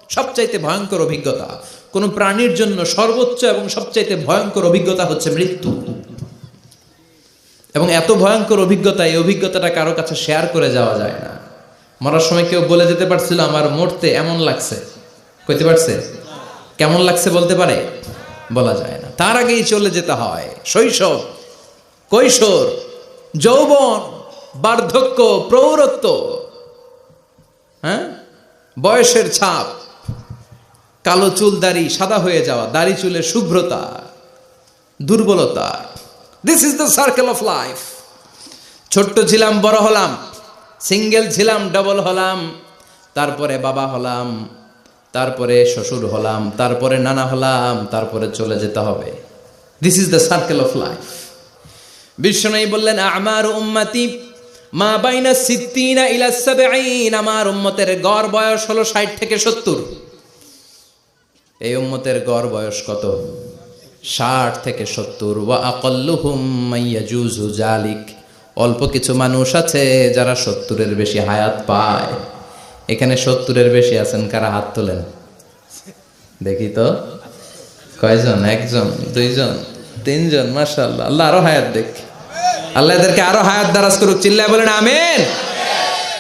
সবচাইতে ভয়ঙ্কর অভিজ্ঞতা। কোন প্রাণীর জন্য সর্বোচ্চ এবং সবচাইতে ভয়ঙ্কর অভিজ্ঞতা হচ্ছে মৃত্যু। এবং এত ভয়ঙ্কর অভিজ্ঞতা, এই অভিজ্ঞতাটা কারো কাছে শেয়ার করে যাওয়া যায় না। মরার সময় কেউ বলে যেতে পারছিল আমার মরতে এমন লাগছে, কইতে পারছে? কেমন লাগছে বলতে পারে? বলা যায় না। তার আগেই চলে যেতে হয় শৈশব, কৈশোর, যৌবন, বার্ধক্য, প্রৌঢ়ত্ব, হ্যাঁ, বয়সের ছাপ, কালো চুল দাড়ি সাদা হয়ে যাওয়া, দাড়ি চুলের শুভ্রতা, দুর্বলতা। This is the circle of life. ছোট্ট ছিলাম, বড় হলাম, সিঙ্গেল ছিলাম, ডবল হলাম, তারপরে বাবা হলাম, তারপরে শ্বশুর হলাম, তারপরে নানা হলাম, তারপরে চলে যেতে হবে। This is the circle of life. বিশ্বনবী বললেন আমার উম্মতি মা বাইনা সিত্তিনা ইলা সাবঈন, আমার উম্মতের গড় বয়স হলো 60 থেকে 70। এই উম্মতের গড় বয়স কত? 60 থেকে 70। ওয়া আকাল্লুহুম মাইয়াজুজু জালিক, অল্প কিছু মানুষ আছে যারা 70-এর বেশি হায়াত পায়। এখানে 70-এর বেশি আছেন কারা? হাত তোলেন দেখি তো। কয়জন? একজন, দুইজন, তিনজন। মাশাআল্লাহ, আল্লাহ আরো হায়াত দেখ। আল্লাহ এদেরকে আরো হায়াত দারাজ করুক। চিল্লায় বলেন আমিন।